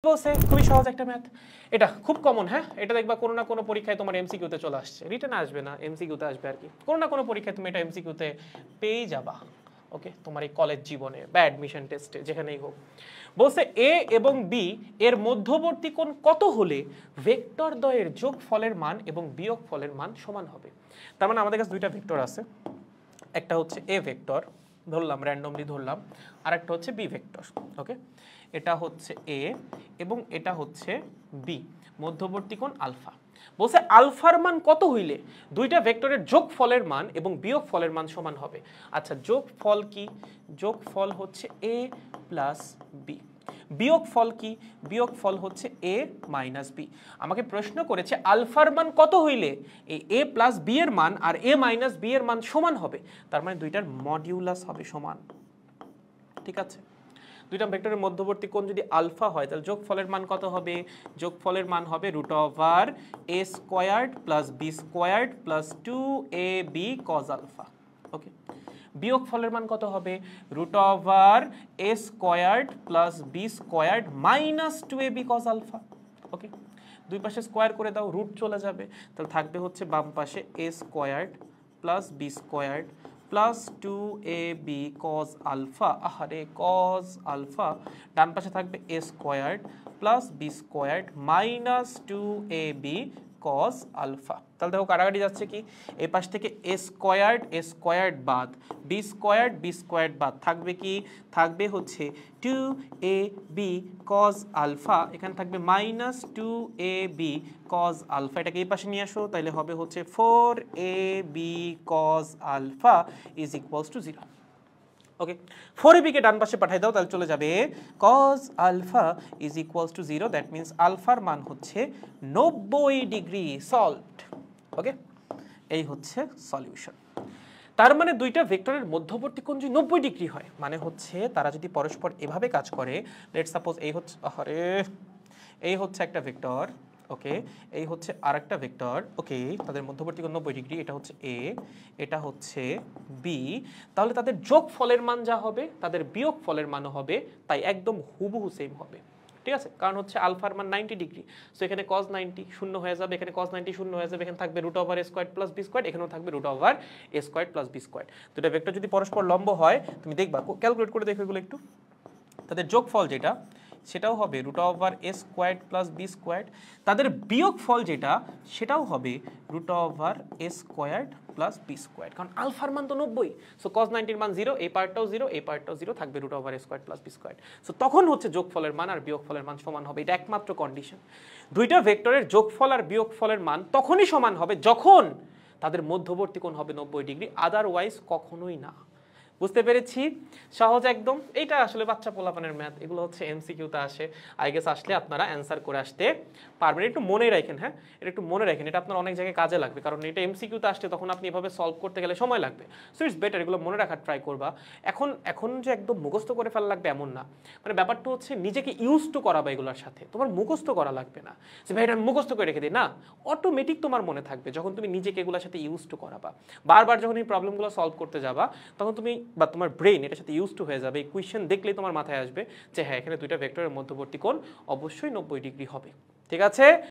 বলছে খুবই সহজ একটা ম্যাথ, এটা খুব কমন। হ্যাঁ, এটা দেখবা কোনো না কোনো পরীক্ষায় তোমার এমসিকিউতে চলে আসছে, রিটেন আসবে না, এমসিকিউতে আসবে আর কি। কোনো না কোনো পরীক্ষায় তুমি এটা এমসিকিউতে পেয়ে যাবা। ওকে, তোমার এই কলেজ জীবনে বা অ্যাডমিশন টেস্টে যেখানেই হোক। বলছে এ এবং বি এর মধ্যবর্তী কোণ কত হলে ভেক্টর দ্বয়ের যোগফলের মান এবং বিয়োগফলের মান সমান হবে। তার মানে আমাদের কাছে দুইটা ভেক্টর আছে, একটা হচ্ছে এ ভেক্টর ধরলাম, র্যান্ডমলি ধরলাম, আর একটা হচ্ছে বি ভেক্টর। ওকে, এটা হচ্ছে এ এবং এটা হচ্ছে বি, মধ্যবর্তী কোণ আলফা। বলছে আলফার মান কত হইলে দুইটা ভেক্টরের যোগফলের মান এবং বিয়োগফলের মান সমান হবে। আচ্ছা, যোগফল কি? যোগফল হচ্ছে এ প্লাস বি। বিয়োগফল কি? বিয়োগফল হচ্ছে এ মাইনাস বি। আমাকে প্রশ্ন করেছে আলফার মান কত হইলে এই এ প্লাস বি এর মান আর এ মাইনাস বি এর মান সমান হবে। তার মানে দুইটার মডিউলাস হবে সমান। ঠিক আছে, দুইটা ভেক্টরের মধ্যবর্তী কোণ যদি আলফা হয় তাহলে যোগফলের মান কত হবে? যোগফলের মান হবে root over A squared plus B squared plus 2ab cos আলফা। ওকে, বিয়োগফলের মান কত হবে? Root over A squared plus B squared minus 2ab cos আলফা। ওকে, দুই পাশে স্কোয়ার করে দাও, রুট চলে যাবে, তাহলে থাকবে হচ্ছে বাম পাশে A squared plus B squared plus 2ab cos আলফা। আহারে cos আলফা, ডান পাশে থাকবে A squared plus B squared minus 2ab cos আলফা। তাহলে দেখো কাটাকাটি যাচ্ছে কি, এই পাশ থেকে এ স্কোয়ার্ড বাদ বি স্কোয়ার্ড বাদ থাকবে কি? থাকবে হচ্ছে 2ab cos আলফা, এখানে থাকবে মাইনাস 2ab cos আলফা। এটাকে এই পাশে নিয়ে আসো, তাহলে হবে হচ্ছে 4ab cos alpha is equals to 0। Okay, 4ab কে ডান পাশে পাঠিয়ে দাও, তাহলে চলে যাবে cos alpha is equals to 0। That means আলফার মান হচ্ছে 90 ডিগ্রি। সলভড। ওকে, এই হচ্ছে সলিউশন। তার মানে দুইটা ভেক্টরের মধ্যবর্তী কোণ যদি 90 ডিগ্রি হয়, মানে হচ্ছে তারা যদি পরস্পর এভাবে কাজ করে, লেটস সাপোজ এই হচ্ছে, আরে এই হচ্ছে একটা ভেক্টর, ওকে, এই হচ্ছে আরেকটা ভেক্টর, ওকে, তাদের মধ্যবর্তী কোণ 90 ডিগ্রি, এটা হচ্ছে এ, এটা হচ্ছে বি, তাহলে তাদের যোগফলের মান যা হবে তাদের বিয়োগফলের মানও হবে তাই একদম হুবহু সেম হবে। ঠিক আছে, কারণ হচ্ছে আলফার মান 90 ডিগ্রি, সো এখানে cos 90 শূন্য হয়ে যাবে, এখানে cos 90 শূন্য হয়ে যাবে, এখানে থাকবে root over A squared plus B squared, এখানেও থাকবে root over A squared plus B squared. দুটো ভেক্টর যদি পরস্পর লম্ব হয়, তুমি দেখবা, ক্যালকুলেট করে দেখো এগুলো একটু, তাদের যোগফল যেটা সেটাও হবে root over A squared plus B squared, তাদের বিয়োগফল যেটা সেটাও হবে root over A squared plus B squared, কারণ আলফার মান তো 90, সো cos 90 এর মান 0, এই পার্টটাও 0, এই পার্টটাও 0, থাকবে root over A squared plus B squared. So তখন হচ্ছে যোগফলের মান আর বিয়োগফলের মান সমান হবে, এটা একমাত্র কন্ডিশন। দুইটা ভেক্টরের যোগফল আর বিয়োগফলের মান তখনই সমান হবে যখন তাদের মধ্যবর্তী কোণ হবে 90 ডিগ্রি, আদারওয়াইজ কখনোই না। বুঝতে পেরেছি? সহজ একদম। এইটা আসলে বাচ্চা পোলাপানের ম্যাথ, এগুলো হচ্ছে এমসিকিউতে আসে, আই গেস আসলে আপনারা অ্যান্সার করে আসতে পারবেন। একটু মনে রাখেন, হ্যাঁ, এটা একটু মনে রাখেন, এটা আপনার অনেক জায়গায় কাজে লাগবে, কারণ এটা এমসিকিউতে আসলে তখন আপনি এভাবে সলভ করতে গেলে সময় লাগবে। সো ইটস বেটার এগুলো মনে রাখার ট্রাই করবা। এখন যে একদম মুখস্থ করে ফেলা লাগবে এমন না, মানে ব্যাপারটা হচ্ছে নিজেকে ইউজ টু করাবা এগুলোর সাথে, তোমার মুখস্থ করা লাগবে না যে ভাই এটা আমি মুখস্থ করে রেখে দিই, না, অটোমেটিক তোমার মনে থাকবে যখন তুমি নিজেকে এগুলোর সাথে ইউজ টু করাবা। বারবার যখন এই প্রবলেমগুলো সলভ করতে যাবা তখন তুমি বা তোমার ব্রেন এটার সাথে ইউজ টু হয়ে যাবে, এই কোয়েশ্চেন দেখলেই তোমার মাথায় আসবে যে হ্যাঁ, এখানে দুইটা ভেক্টরের মধ্যবর্তী কোণ অবশ্যই 90 ডিগ্রি হবে। ঠিক আছে?